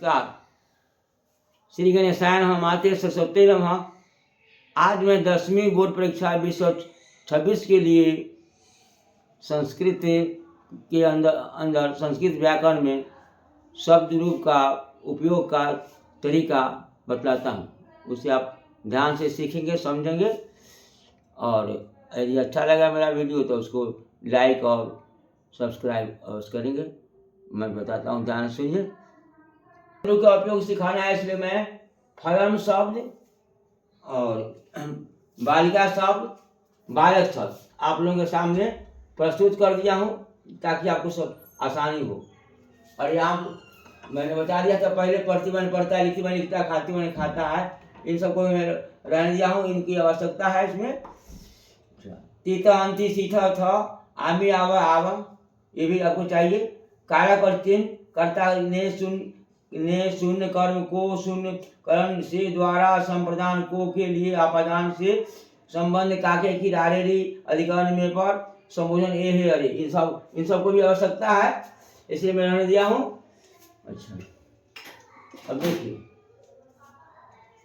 नमस्कार। श्री गणेशाय नमः। माते सरस्वती नमः। आज मैं 10वीं बोर्ड परीक्षा 2026 के लिए संस्कृत के अंदर संस्कृत व्याकरण में शब्द रूप का उपयोग का तरीका बतलाता हूँ। उसे आप ध्यान से सीखेंगे, समझेंगे, और यदि अच्छा लगा मेरा वीडियो तो उसको लाइक और सब्सक्राइब अवश्य करेंगे। मैं बताता हूँ, ध्यान सुनिए। का उपयोग सिखाना है, इसलिए मैं फलम शब्द और बालिका शब्द, बालक शब्द आप लोगों के सामने प्रस्तुत कर दिया हूँ ताकि आपको सब आसानी हो। और यहाँ मैंने बता दिया था पहले, पढ़ती मैंने पढ़ता है, लिखती मैंने लिखता, खाती मैंने खाता है। इन सबको मैं रहने दिया हूँ, इनकी आवश्यकता है इसमें। तीता अंति सीथा था, आमी आवा आवा, ये भी आपको चाहिए। कारक और चिन्ह, कर्ता ने शून्य कर्म को शून्य करण से द्वारा संप्रदान को के लिए आपादान से संबंध काके की रारेरी अधिकरण में पर संबोधन ए है। अरे इन सब को भी आवश्यकता है, इसलिए मैं रहने दिया हूँ। अच्छा, अब देखिए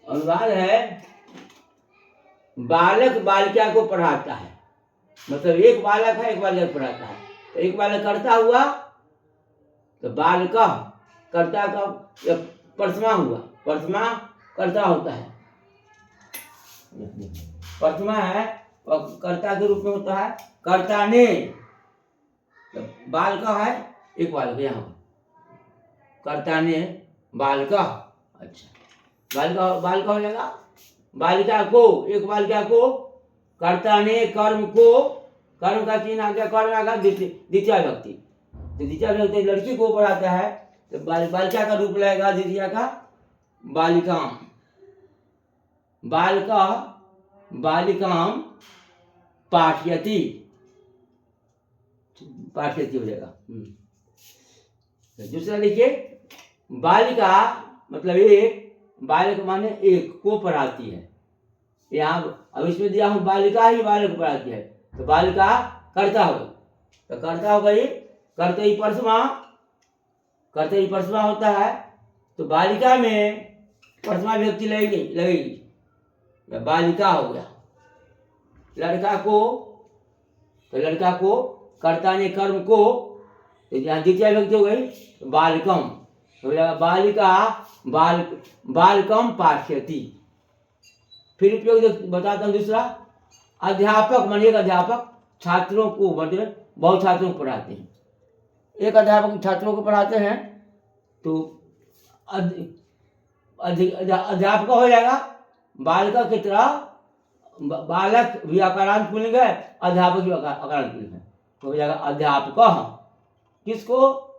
अनुवाद है, बालक बालिका को पढ़ाता है, मतलब एक बालक है, एक बालक पढ़ाता है। तो एक बालक करता हुआ तो बालिका कर्ता का प्रथमा हुआ, प्रथमा कर्ता होता है, प्रथमा है और कर्ता के रूप में होता है। कर्ता ने तो बालिका है, एक बालक यहाँ कर्ता ने बालिका। अच्छा, बालिका हो जाएगा। बालिका को, एक बालिका को कर्ता ने कर्म को, कर्म का चिन्ह आ गया, कर्म आ गया द्वितीय व्यक्ति, तो द्वितीय व्यक्ति लड़की को पढ़ाता है तो बालिका का रूप लगेगा द्वितीय का बालिकाम। बालिका बालिकाम पाठयति, पाठयति हो जाएगा। दूसरा देखिए, बालिका मतलब एक, बालक माने एक को पढ़ाती है। यहाँ अब इसमें दिया हूँ बालिका ही बालक पढ़ाती है, तो बालिका कर्ता होगा, तो कर्ता हो गई, करते ही परसमा होता है। तो बालिका में प्रथमा व्यक्ति लगेगी, बालिका हो गया। लड़का को, तो लड़का को कर्ता ने कर्म को, तो यहाँ द्वितीय व्यक्ति हो गई बालिकम, हो जाएगा बालिका बालकम पाठयति। फिर उपयोग बताता हूँ दूसरा, अध्यापक मानिए अध्यापक छात्रों को, मतलब बहुत छात्रों को पढ़ाते हैं। एक अध्यापक छात्रों को पढ़ाते हैं तो अध्यापक हो जाएगा। बालिका की तरह बालक भी अकारांत पुल्लिंग है, अध्यापक भी अकारांत पुल्लिंग है, तो हो जाएगा अध्यापक। किसको?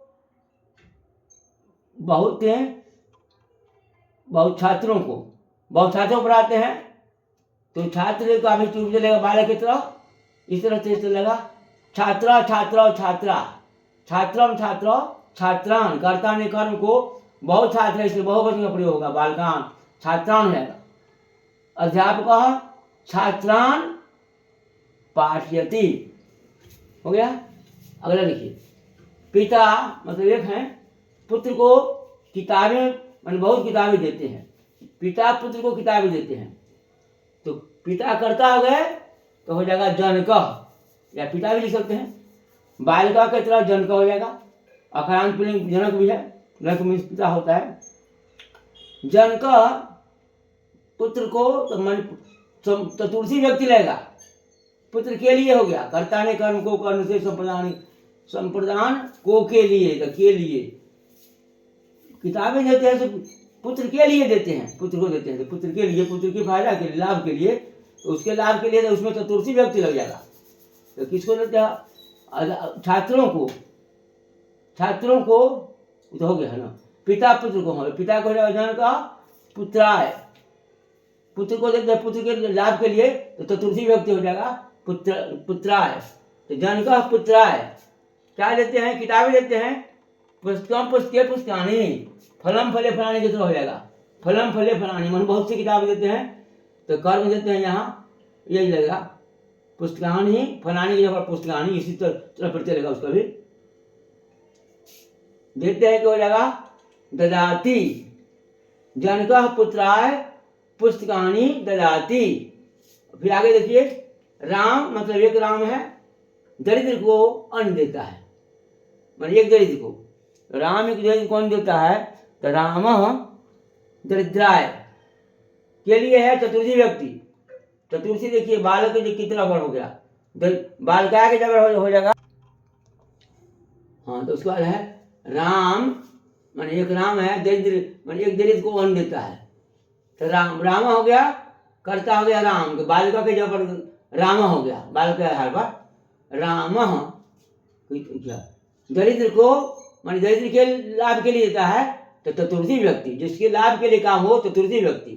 बहुत छात्रों को, बहुत छात्रों को पढ़ाते हैं, तो छात्र का भी चूप चलेगा बालक की तरह, इस तरह से चलेगा। छात्रा छात्रा छात्रा, छात्रम छात्रा छात्रान, कर्ता ने कर्म को, बहुत छात्र है इसलिए बहुवचन का प्रयोग होगा, बालकान छात्रान है। अध्यापक छात्रान पाठयति हो गया। अगला देखिए, पिता मतलब एक है, पुत्र को किताबें मतलब बहुत किताबें देते हैं, पिता पुत्र को किताबें देते हैं, तो पिता कर्ता हो गए तो हो जाएगा जनक, या पिता भी लिख सकते हैं। बालिका की तरह जनक हो जाएगा, अकारांत पुल्लिंग जनक भी है, जनक में पिता होता है। जनक पुत्र को तो मन चतुर्थी व्यक्ति लगेगा, पुत्र के लिए हो गया, कर्ता ने कर्म को कर्ण से संप्रदान को के लिए, तो के लिए किताबें देते हैं, तो पुत्र के लिए देते हैं, पुत्र को देते हैं, तो पुत्र के लिए, पुत्र की फायदा के लिए, लाभ के लिए, तो उसके लाभ के लिए तो उसमें चतुर्थी व्यक्ति लग जाएगा। तो किसको देते हैं? छात्रों को तो हो गया है ना। पिता पुत्र को, हमारे पिता को जन का पुत्राय, पुत्र को देते हैं पुत्र के लाभ के लिए, तो चतुर्थी व्यक्ति हो जाएगा पुत्राय, तो जन का पुत्राय। क्या देते हैं? किताबें देते हैं। पुस्तकम पुस्तके पुस्तकानी, फलम फले फलानी की तरह हो जाएगा, फलम फले फलानी मन बहुत सी किताबें देते हैं, तो कर्म देते हैं यहाँ यही लगेगा, पुस्तकानी फलानी की जगह पुस्तकानी, इसी तरह पर चलेगा, उसका भी देते हैं कि हो जाएगा ददाति, जनकः पुत्राय पुस्तकानि ददाति। फिर आगे देखिए, राम मतलब एक राम है, दरिद्र को अन्न देता है, माने एक दरिद्र को, राम एक दरिद्र को अन्न देता है। तो रामः दरिद्राय के लिए है चतुर्थी व्यक्ति। चतुर्थी देखिए, बालक कितना वर्ड हो गया, बालका की जगह हो जाएगा। हाँ, तो उसके बाद है राम माने एक राम है, दरिद्र माने एक दरिद्र को अन्न देता है। तो राम हो गया, कर्ता हो गया राम, बालिका के जगह पर राम हो गया, बालक के आधार पर राम क्या, दरिद्र को माने दरिद्र के लाभ के लिए देता है। तो चतुर्थी व्यक्ति, जिसके लाभ के लिए काम हो, चतुर्थी व्यक्ति,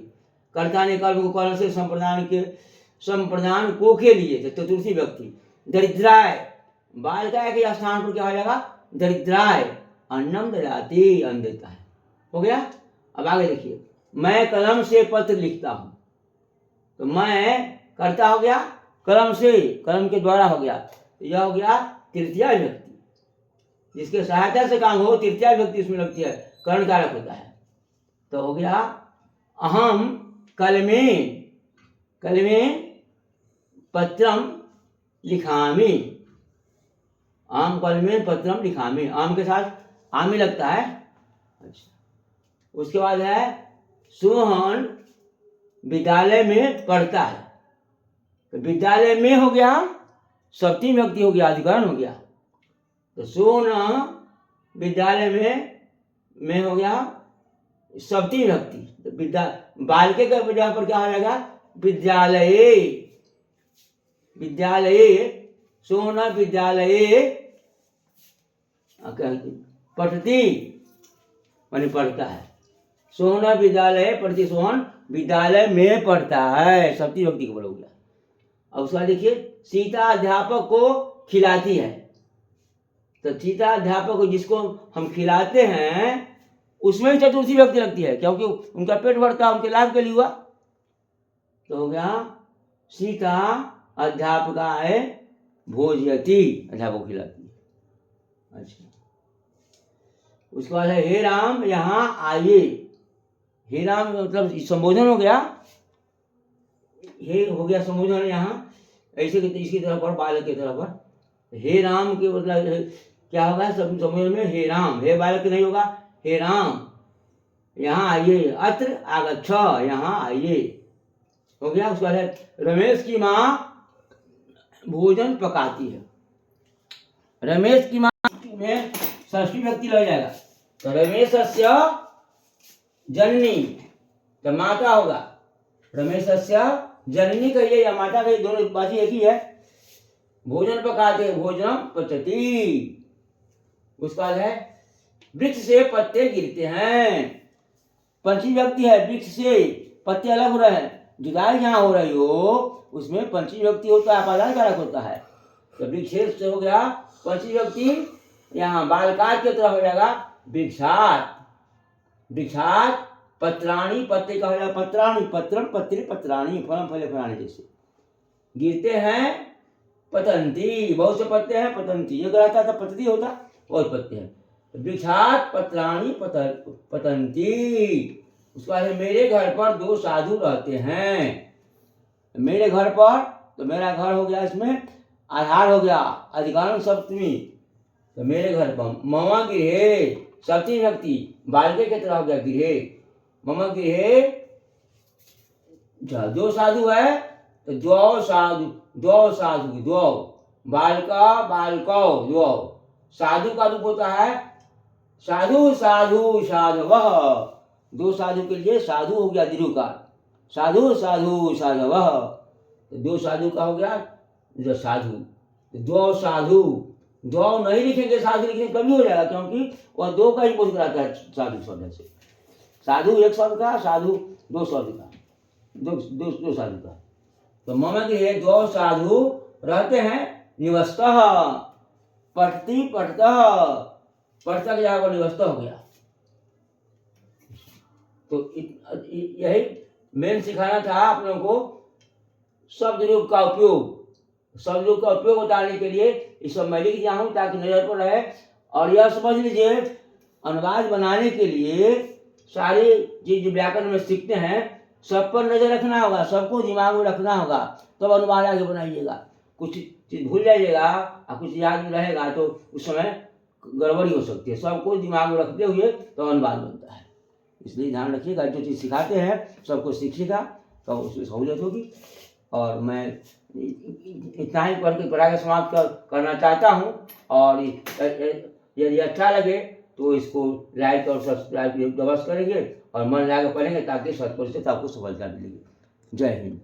कर्ता ने कर्म को कर्ण से संप्रदान को के लिए, तो चतुर्थी व्यक्ति। दरिद्राय, बालिका के स्थान पर क्या हो जाएगा, दरिद्राय अन्नम ददाति, अन्न देता है। हो गया। अब आगे देखिए, मैं कलम से पत्र लिखता हूं। तो मैं करता हो गया, कलम से, कलम के द्वारा हो गया। तो यह हो गया तृतीय व्यक्ति, जिसके सहायता से काम हो, तृतीय व्यक्ति इसमें लगती है, कर्ण कारक होता है। तो हो गया अहम कलमे पत्रम लिखामि, आम कलमे पत्रम लिखामि, आम के साथ आमी लगता है। अच्छा, उसके बाद है सोहन विद्यालय में पढ़ता है। तो विद्यालय में हो गया, सप्तमी व्यक्ति हो गया, अधिकरण हो गया। तो सोन विद्यालय में हो गया सप्तमी व्यक्ति। तो बालके के जगह पर क्या हो जाएगा, विद्यालय सोन विद्यालय पठती माने पढ़ता है। सोहन विद्यालय पढ़ती, सोहन विद्यालय में पढ़ता है, सप्तमी व्यक्ति को बोला गया। अब उसका देखिए, सीता अध्यापक को खिलाती है। तो सीता अध्यापक को जिसको हम खिलाते हैं, उसमें भी चतुर्थी व्यक्ति लगती है, क्योंकि उनका पेट भरता है, उनके लाभ के लिए हुआ। तो हो गया सीता अध्यापकाय भोजयति, अध्यापक खिलाती है। अच्छा, उसके बाद है हे राम यहाँ आइए। हे राम मतलब संबोधन हो गया, हे हो गया संबोधन यहाँ, ऐसे इसकी तरफ पर, बालक की तरफ पर। हे राम के मतलब क्या होगा संबोधन में, हे राम, हे बालक नहीं होगा, हे राम यहाँ आइए, अत्र आगच्छ, यहाँ आइए। हो गया। उसके बाद रमेश की माँ भोजन पकाती है। रमेश की माँ में षष्ठी व्यक्ति लग जाएगा। तो रमेशस्य जननी, तो माता होगा, रमेशस्य जननी कहिए या माता कहिए, दोनों बात एक ही है। भोजन पकाते, भोजनम पचती। उसका है वृक्ष से पत्ते गिरते हैं। पंचमी व्यक्ति है, वृक्ष से पत्ते अलग हो रहे हैं, जुदाई जहाँ हो रही हो उसमें पंचमी व्यक्ति होता है, अपादान कारक होता है। तो वृक्ष से हो गया पंचमी व्यक्ति, यहाँ बालकात की तरह हो जाएगा वृक्षात। वृक्षात पत्राणी, पत्ते का हो जाएगा पत्राणी, पत्रम पत्रे पत्राणी, फलम फले फलानी, जैसे गिरते हैं पतंती, बहुत से पत्ते हैं पतंती, ये रहता था पतती होता, और पत्ते हैं। वृक्षात पत्राणी पतंती। उसके बाद मेरे घर पर 2 साधु रहते हैं। मेरे घर पर, तो मेरा घर हो गया, इसमें आधार हो गया अधिकारण सप्तमी। तो मेरे घर पर मम गृहे, सप्तमी व्यक्ति, बालके की तरह हो गया गृहे, मम गृहे 2 साधु है। तो 2 साधु, 2 बालका बालकौ, 2 साधु का रूप होता है साधु साधु साधवः। 2 साधु के लिए साधु हो गया दीर्घकार, साधु साधु साधवः। तो 2 साधु का हो गया जो साधु, 2 साधु, 2 नहीं लिखेंगे, साधु लिखेंगे कभी हो जाएगा, क्योंकि वह 2 का ही बोध कराता है साधु शब्द से। साधु 1 शब्द का, साधु 2 शब्द का, 2 साधु का। तो मम गृहे 2 साधु रहते हैं, निवस्तः पठती पठतः, पठता की जगह पर निवस्तः हो गया। तो यही मेन सिखाना था आप लोगों को, शब्द रूप का उपयोग, शब्द रूप का उपयोग बताने के लिए इस सब मैं लिख दिया हूं ताकि नजर पर रहे। और यह समझ लीजिए अनुवाद बनाने के लिए सारी चीज व्याकरण में सीखते हैं, सब पर नजर रखना होगा, सबको दिमाग में रखना होगा, तब अनुवाद आगे बनाइएगा। कुछ चीज भूल जाइएगा और कुछ याद में रहेगा तो उस समय गड़बड़ी हो सकती है। सबको दिमाग में रखते हुए तो अनुवाद बनता है। इसलिए ध्यान रखिएगा, जो चीज़ सिखाते हैं सबको सीखिएगा तो उसमें सहूलियत होगी। और मैं इतना ही पढ़ के पढ़ाई समाप्त करना चाहता हूँ। और यदि अच्छा लगे तो इसको लाइक और सब्सक्राइब अवश्य करेंगे और मन लगा के पढ़ेंगे ताकि 100% आपको सफलता मिलेगी। जय हिंद।